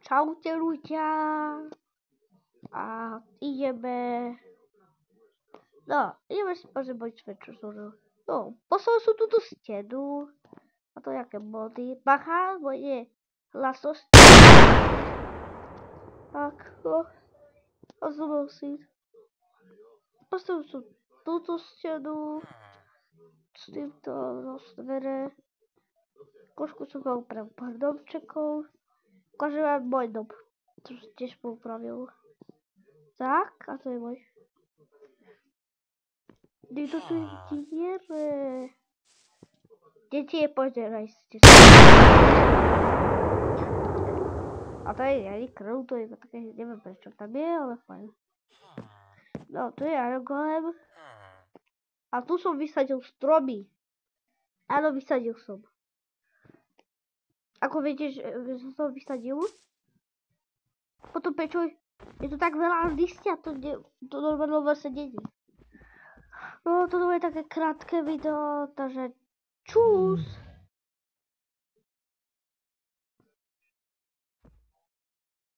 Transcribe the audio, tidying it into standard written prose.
Čaute ľudia. A ideme si pozrieť moje svet, čo som robil. No, poslal som túto stenu. A to nejaké mody. Bacha, moje hlasnosti. Tak, no. A zobral si. Postavil som túto stenu. S týmto rozvere. Trošku som ho upravil pár domčekov. Ukážem vám môj dom. To som tiež poupravil. Tak, a to je môj. Niekto tu je diere. Deti, pozerajte sa. A to je ani krv, to je také, neviem prečo tam je, ale fajn. No, tu je Iron Golem. A tu som vysadil stromy. Áno, vysadil som. Ako viete, že som vysadil? Potom prečo je to tak veľa listia, to normálne vlastne není. No, toto je také krátke video, takže čus.